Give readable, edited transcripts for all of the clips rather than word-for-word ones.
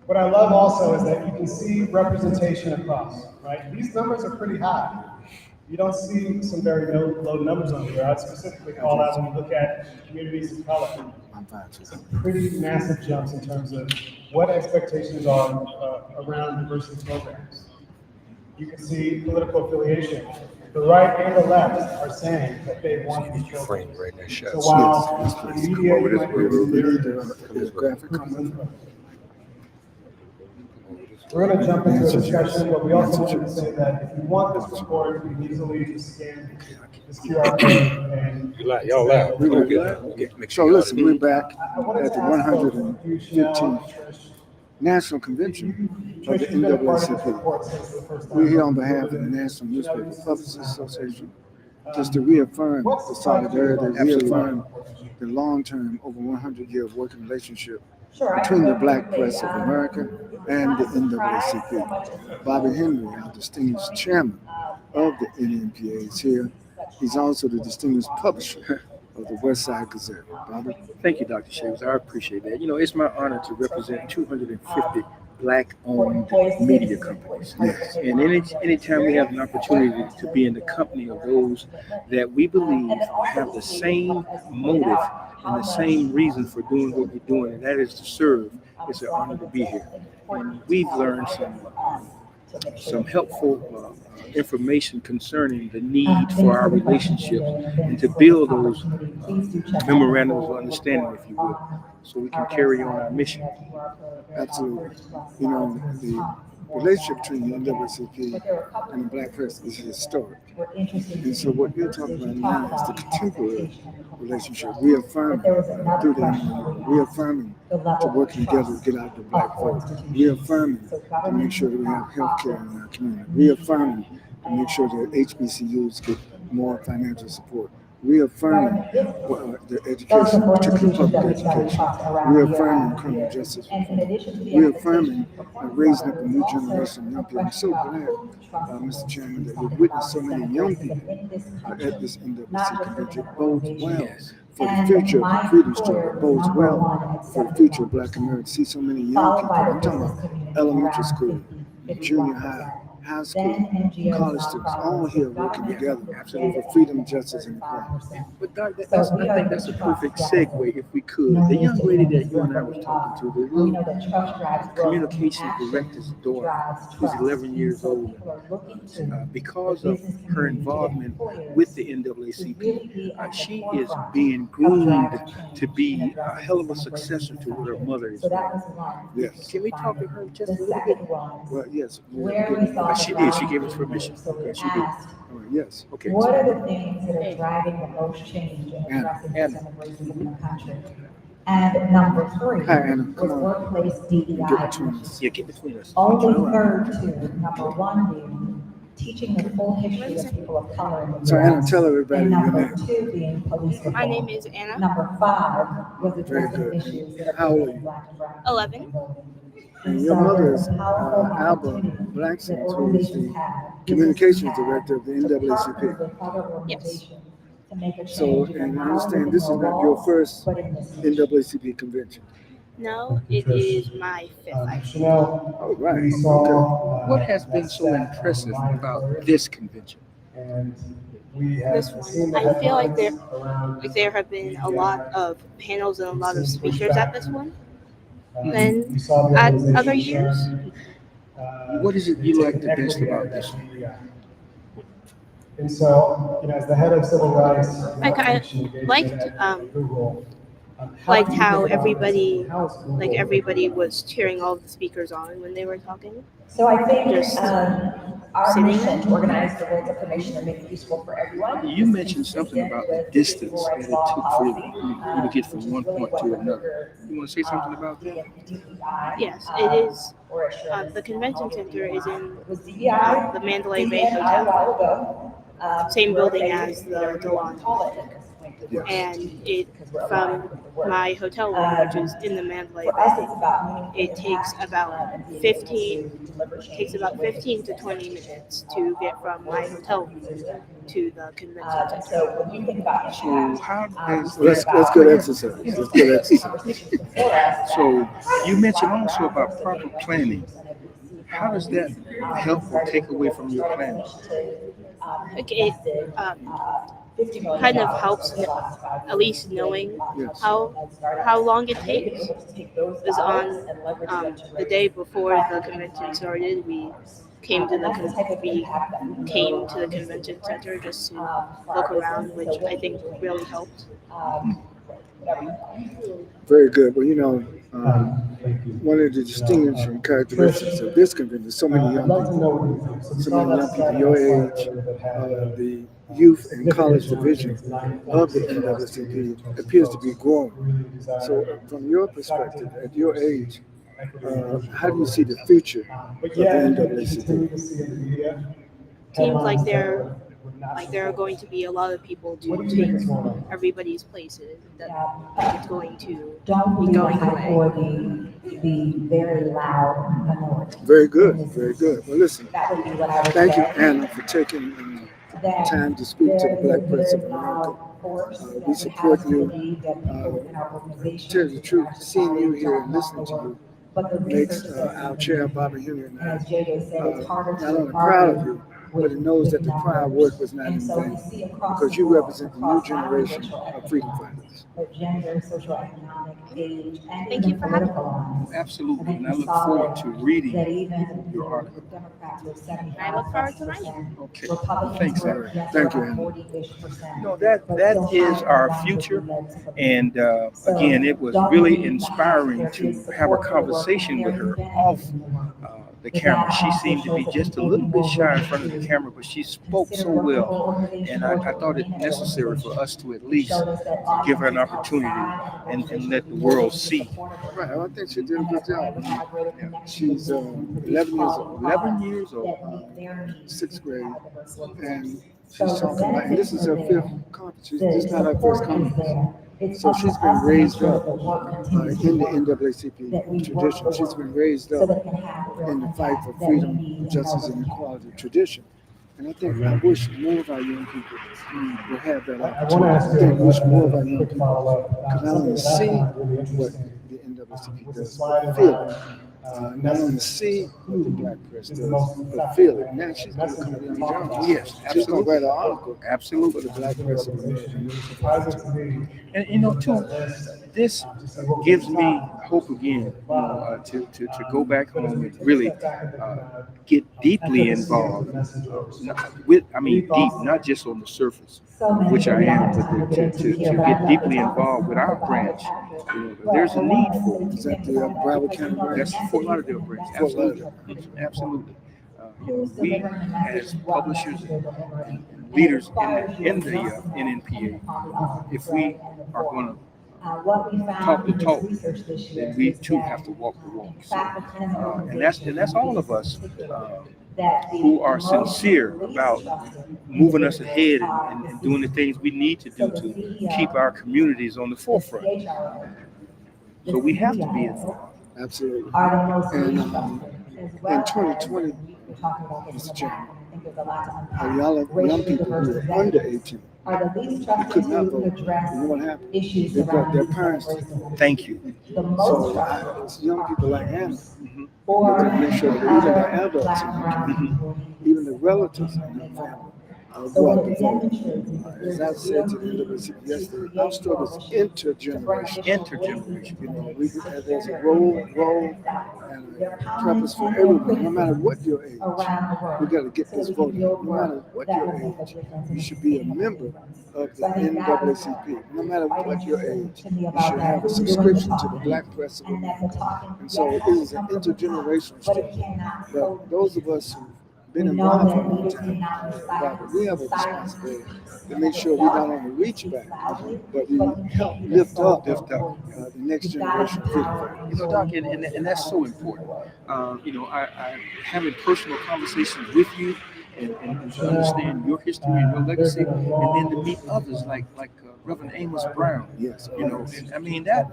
What I love also is that you can see representation across, right? These numbers are pretty high. You don't see some very low numbers on here. I'd specifically call out when you look at communities of color, some pretty massive jumps in terms of what expectations are around diversity programs. You can see political affiliation. The right and the left are saying that they want these programs. So while in media you might hear some different graphic input. We're going to jump into a discussion, but we also wanted to say that if you want this report, you can easily just scan this QR code and Y'all loud. So listen, we're back at the 115th National Convention of the NAACP. We're here on behalf of the National Newspaper Publishers Association just to reaffirm the solidarity, reaffirm the long-term, over 100-year working relationship between the Black Press of America and the NAACP. Bobby Henry, our distinguished chairman of the NNPA, is here. He's also the distinguished publisher of the West Side Gazette. Bobby? Thank you, Dr. Shavers. I appreciate that. You know, it's my honor to represent 250 Black-owned media companies. Yes. And anytime we have an opportunity to be in the company of those that we believe have the same motive and the same reason for doing what we're doing, and that is to serve, it's an honor to be here. And we've learned some helpful information concerning the need for our relationships and to build those memorandums of understanding, if you will, so we can carry on our mission. Absolutely. You know, the relationship between the NAACP and the Black press is historic. And so what you're talking about now is the contemporary relationship, reaffirming through the reaffirming to working together to get out the Black vote, reaffirming to make sure that we have health care in our community, reaffirming to make sure that HBCUs get more financial support, reaffirming the education, particularly public education, reaffirming criminal justice reform, reaffirming raising up a new generation of young people. I'm so glad, Mr. Chairman, that we've witnessed so many young people at this NAACP convention. It bodes well for the future of the freedom struggle. It bodes well for the future of Black America. See so many young people. I'm talking about elementary school, junior high, high school, college students, all here working together for freedom, justice, and equality. But Doc, I think that's a perfect segue, if we could. The young lady that you and I was talking to, the little communication director's daughter, who's 11 years old, because of her involvement with the NAACP, she is being groomed to be a hell of a successor to what her mother is doing. Yes. Can we talk to her just a little bit? Well, yes. She did. She gave us permission. Okay, she did. Yes. Okay. What are the things that are driving the most change in addressing systemic racism in the country? And number three Hi, Anna. was workplace DEI. Yeah, get between us. Only third to number one being teaching the full history of people of color in the So, Anna, US. tell everybody And your number name. two being police reform. My name is Anna. Number five was addressing Very good. issues that How are old are facing you? Black and brown 11. people. And your mother is Alba Blackson, who is the communications director of the NAACP. Yes. So, and I understand this is not your first NAACP convention. No, it is my fifth. Chanel, Oh, right. we Okay. saw What has been so impressive about this convention? And we have This seen one, the I feel like headlines around, there have been a lot of panels and a lot of speakers at this one. um, than we saw the at organization other years. showing, What is it you like the best about this one? And so, as the head of civil rights, and I information engagement liked, at Google, Liked do you how think about everybody, this? How is Google- everybody was cheering all of the speakers on when they were talking. So I think Just our sitting mission there. to organize the world's information and make it useful for everyone. You mentioned something about the distance that it took for you to get from one point to another. You want to say something about that? Yes, it is. The convention center is in the Mandalay Bay DEI a Hotel, while ago. same building as the Delon. Yes. And it from my hotel room, which is in the Mandalay For us, Bay, it's about meaningful it takes impact, about and the 15 ability to deliver takes change about with 15 to 20 minutes to get from my hotel room to the convention And center. so when we think about So impact, how we is think that? That's good exercise. That's good exercise. conversations before us. So you mentioned also about proper planning. How does that help or take away from your planning? Like it kind of helps at least knowing Yes. how long it takes. Is on the day before the convention started, we came to the convention center just to look around, which I think really helped. Very good. Well, one of the distinguishing characteristics of this convention is so many young people your age, the youth and college division of the NAACP appears to be growing. So, from your perspective, at your age, how do you see the future of the NAACP? Seems like there are going to be a lot of people to take everybody's places. That it's going to Don't be believe going the hype or away. the very loud minority. Very good, very good. Well, listen, That would be what I would thank you, say. Anna, for taking That time to speak to the there Black is a Press of very America. loud force that We would support have us you. believe that people in our organization, Tell you the truth, in our seeing you society here don't and want listening the to work. you But the makes research says our chair, Bobby Henry, and and as JJ said, it's harder not to only proud of argue you, but it knows that the prior work was not in and so we vain, see across because the you world, represent the new across not only generation racial, of ethnic freedom lines, fighters. but gender, socioeconomic, age, and Thank even you for having me. political lines. Absolutely, and I we look saw forward that- to reading that even your the article. Democrats were 75 I look forward to percent. mine. Okay. Republicans Thanks, were Anna. yes, Thank you, around Anna. 40-ish%. That but that still is higher our than future, what we led to the and So again, it was don't really believe the hype. inspiring There to is have a support for the work, conversation and with there her is benefit off in the work. the But camera. that She also seemed to shows be that just a people little bit more shy in willing front of the to camera, but she spoke consider so working for well, organization and or I to thought it remain at the necessary for organization. us to at It least showed us that give her an audiences opportunity outside of the and organization let the would be willing world to see. support her. Right, I think she did a And good that brand job. would have a greater Yeah. connection with She's them and produce 11 years quality old. 11 products years old. that meet their needs Sixth to grade, have a diverse workforce. and So she's the talking about, and this is benefits her are fifth there. conference. The This is not her first support is conference. there. It's So up to she's us been to make raised sure up that the work continues to in the work, NAACP that we work tradition. the She's work, been raised so up that it can have the real in the fight impact for that we freedom, need and justice, know and that we can. equality tradition. And I wish more of our young people will have that I want to ask opportunity. I you think wish more of our a young quick people follow-up. could not Something only that I see found really what interesting the NAACP was a does, slide but feel it. about Not only see what the Black Press does, but feel it. Now she's going to come to the journal. Yes, She's going to absolutely. write an article Absolutely. for the Black Press of America. And too, this gives me hope again, to go back home and really get deeply involved. Deep, not just on the surface, which I am, but to get deeply involved with our branch. There's a need for it. Is that the Broward County branch? That's Fort Lauderdale branch. Fort Absolutely. Lauderdale. Absolutely. We as publishers and leaders in the NNPA, if we are going to talk the talk, then we too have to walk the walk. So, and that's all of us who are sincere about moving us ahead and doing the things we need to do to keep our communities on the forefront. So we have to be involved. Absolutely. Are the most And in 2020, we're talking about this in the back, and I think there's a lot to unpack. y'all have young Racially people diverse who are under executives 18 are the least who trusted could not to vote. address You know what happened? issues They brought their surrounding parents to racism. Thank you. The most So trusted it's young people like Hannah or that make sure that even the other adults black in and the brown community, people. even the relatives in the family, So go what out to it vote. demonstrates is that As there's I a said to real the need NAACP to yesterday, create our struggle is coalition intergenerational. Intergenerational. There's a role and a purpose for everyone, no matter what your age. around the world. We got to get this vote out. No matter what your age, you should be a member of the NAACP. No matter what your age, you should have a subscription to the Black Press of America. And so it is an intergenerational struggle. But those of us who've been involved for a long time, we have a responsibility to make sure we not only reach back, but we help lift up the next generation of freedom fighters. Doc, and that's so important. I having personal conversations with you and to understand your history and your legacy, and then to meet others like Reverend Amos Brown. Yes. You know, I mean that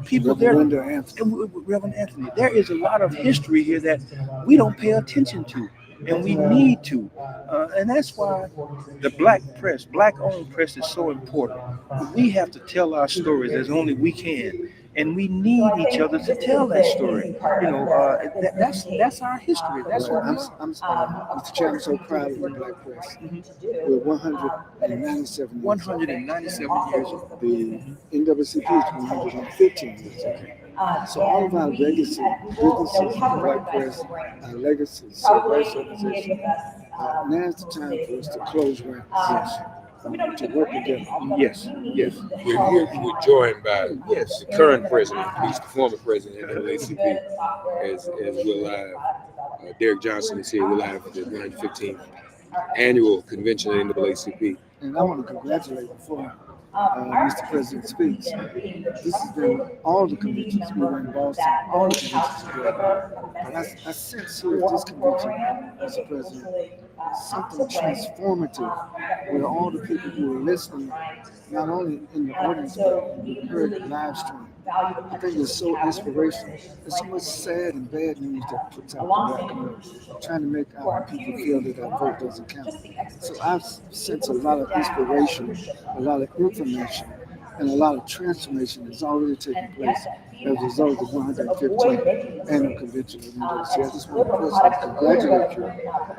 people there. Reverend Anthony. There is a lot of history here that we don't pay attention to, and we need to, and that's why the black press, black-owned press, is so important. We have to tell our stories as only we can, and we need each other to tell that story. You know, that's our history. That's what we are. Mr. Chairman, I'm so proud of the black press. We're 197 years old. The NAACP is 115 years old. So all of our legacy, businesses, the black press, our legacy, civil rights organization, now's the time for us to close ranks. Yes. To work together. Yes. We're joined by the current president, at least the former president of the NAACP, as we're live. Derek Johnson is here. We're live for the 115th annual convention of the NAACP. And I want to congratulate before Mr. President speaks. This has been all the conventions. We were in Boston, all the conventions together. And I sense here at this convention, Mr. President, something transformative where all the people who are listening, not only in the audience, but heard the live stream. I think it's so inspirational. There's so much sad and bad news that puts out the black community, trying to make our people feel that our vote doesn't count. So I've sensed a lot of inspiration, a lot of information, and a lot of transformation that's already taken place as a result of the 115th annual convention of the NAACP. I just want to personally congratulate you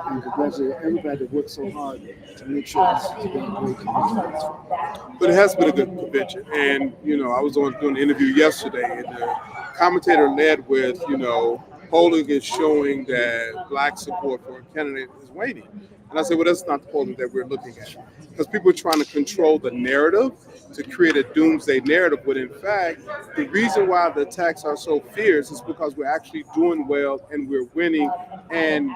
and congratulate everybody that worked so hard to make sure this has been a great convention. But it has been a good convention. And, you know, I was doing an interview yesterday, and the commentator led with, you know, polling is showing that black support for a candidate is waning. And I said, well, that's not the polling that we're looking at. Because people are trying to control the narrative to create a doomsday narrative. But in fact, the reason why the attacks are so fierce is because we're actually doing well and we're winning. And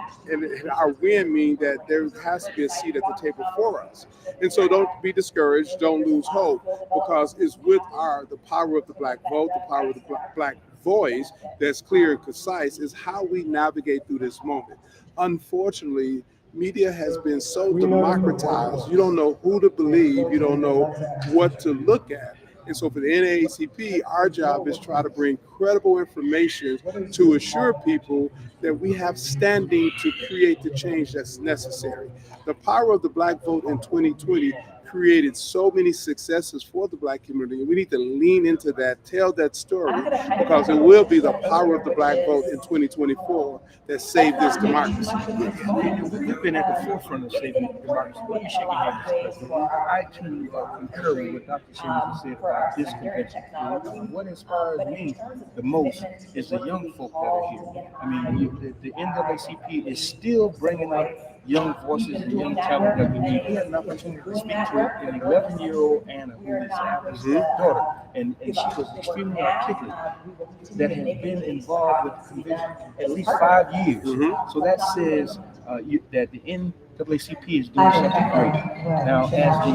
our win means that there has to be a seat at the table for us. And so don't be discouraged, don't lose hope, because it's with the power of the black vote, the power of the black voice that's clear and concise, is how we navigate through this moment. Unfortunately, media has been so democratized, you don't know who to believe, you don't know what to look at. And so for the NAACP, our job is try to bring credible information to assure people that we have standing to create the change that's necessary. The power of the black vote in 2020 created so many successes for the black community, and we need to lean into that, tell that story, because it will be the power of the black vote in 2024 that saved this democracy. We've been at the forefront of saving democracy. Let me shake your hand, Mr. President. I too concur with what Dr. Simmons said about this convention. What inspires me the most is the young folk that are here. I mean, the NAACP is still bringing up young voices and young talent that we need. We had an opportunity to speak to an 11-year-old Anna, who is Alvin's daughter, and she was extremely articulate, that has been involved with the convention at least 5 years. So that says that the NAACP is doing something great. Now, as the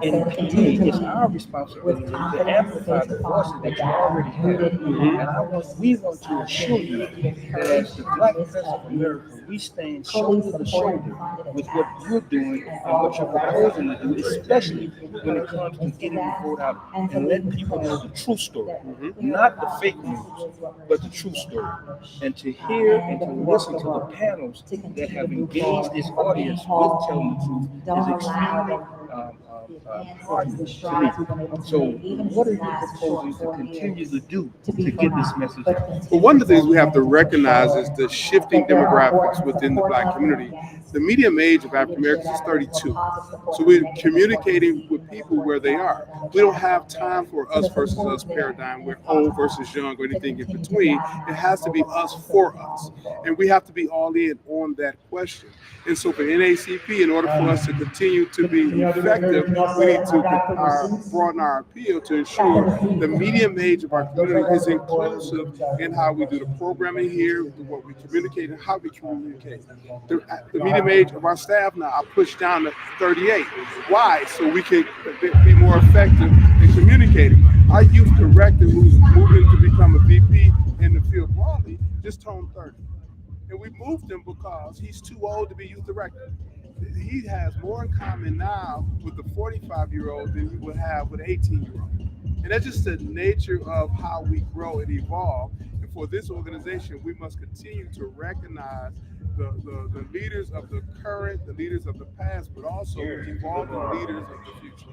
NNPA, it's our responsibility to amplify the voices that you already have. And we want to assure you that as the Black Press of America, we stand shoulder to shoulder with what you're doing and what you're proposing to do, especially when it comes to getting the vote out and letting people know the true story, not the fake news, but the true story. And to hear and to listen to the panels that have engaged this audience with telling the truth is extremely important to me. So what are you proposing to continue to do to get this message out? But one of the things we have to recognize is the shifting demographics within the black community. The median age of African Americans is 32. So we're communicating with people where they are. We don't have time for us versus us paradigm, where old versus young or anything in between. It has to be us for us. And we have to be all in on that question. And so for NAACP, in order for us to continue to be effective, we need to broaden our appeal to ensure the median age of our community is inclusive in how we do the programming here, what we communicate, and how we communicate. The median age of our staff now are pushed down to 38. Why? So we can be more effective in communicating. Our youth director, who's moving to become a VP in the field broadly, just turned 30. And we moved him because he's too old to be youth director. he has more in common now with the 45-year-old than he would have with an 18-year-old. And that's just the nature of how we grow and evolve. And for this organization, we must continue to recognize the leaders of the current, the leaders of the past, but also the evolving leaders of the future.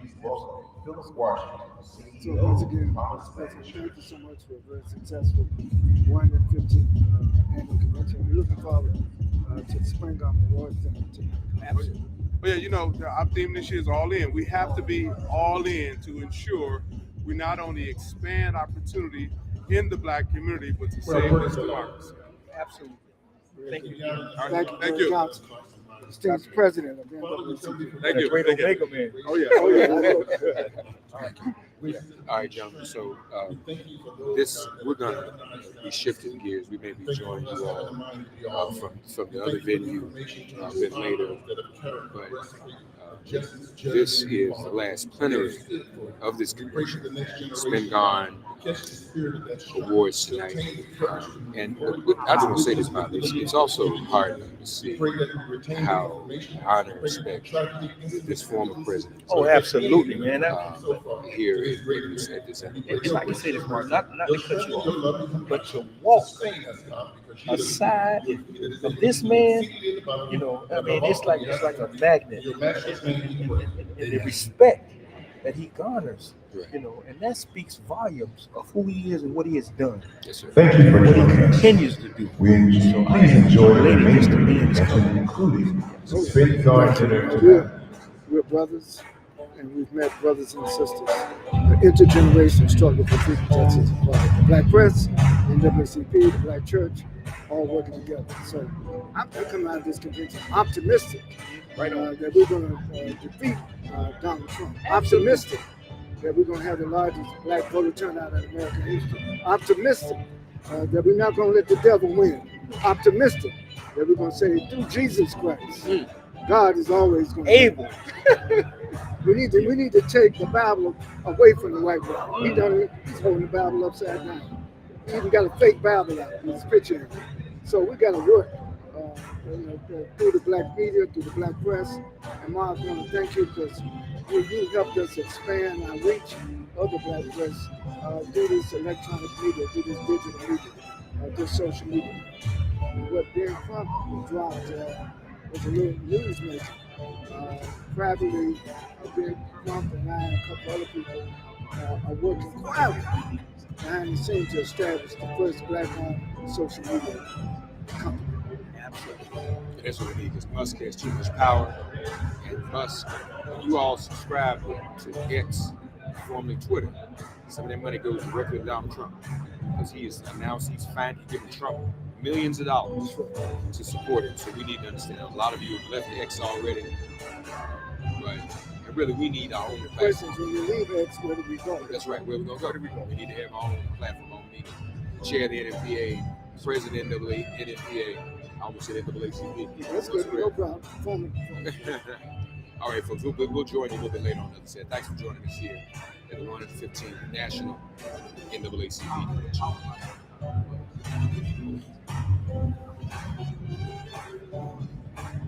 So once again, Mr. President, thank you so much for a very successful 115th annual convention. We're looking forward to the Spring Garden Awards tonight. Absolutely. But yeah, you know, our theme this year is all in. We have to be all in to ensure we not only expand opportunity in the Black community, but to save this democracy. Absolutely. Thank you. Thank you. Johnson, State's President of the NAACP. Thank you. Great Omega man. Oh yeah. All right, gentlemen. So we're gonna be shifting gears. We may be joining you all from the other venue a bit later, but this is the last plenary of this convention. It's been gone. Awards tonight, and I just want to say this about this. It's also heartening to see how honor and respect this former president. Oh, absolutely, man. Here at this If I can say this, Mark, not to cut you off, but to walk aside of this man, you know, I mean, it's like a magnet, and the respect that he garners, you know, and that speaks volumes of who he is and what he has done. Yes, sir. Thank you for What he joining us. continues to do. So please enjoy the remaining convention, including the Spin Guard dinner tonight. We're brothers, and we've met brothers and sisters. The intergenerational struggle for freedom, justice, and equality. The Black press, NAACP, the Black church, all working together. So I'm coming out of this convention optimistic that we're going to defeat Donald Trump. Optimistic that we're going to have the largest Black voter turnout in American history. Optimistic that we're not going to let the devil win. Optimistic that we're going to say, through Jesus Christ, God is always going to Able. We need to take the Bible away from the white man. He's holding the Bible upside down. He even got a fake Bible out with his picture in it. So we got to work through the Black media, through the Black press. And Mark, I want to thank you because you helped us expand our reach of the Black press through this electronic media, through this digital media, this social media. And what Dan Trump dropped was a little news message. Privately, Ben Trump and I and a couple other people are working quietly behind the scenes to establish the first Black-owned social media company. Absolutely. And that's what we need, because Musk has too much power. And Musk, when you all subscribe to X, formerly Twitter, some of that money goes directly to Donald Trump, because he has announced he's giving Trump millions of dollars to support him. So we need to understand, a lot of you have left X already, but really we need our own platform. Questions, when you leave X, where do we go? That's right, where we going to go? We need to have our own platform, our own meeting. Chair of the NFPA, president of the NFPA, I almost said NAACP. That's good, no problem. All right, folks, we'll join you a little bit later on the other side. Thanks for joining us here at the 115th National NAACP Convention.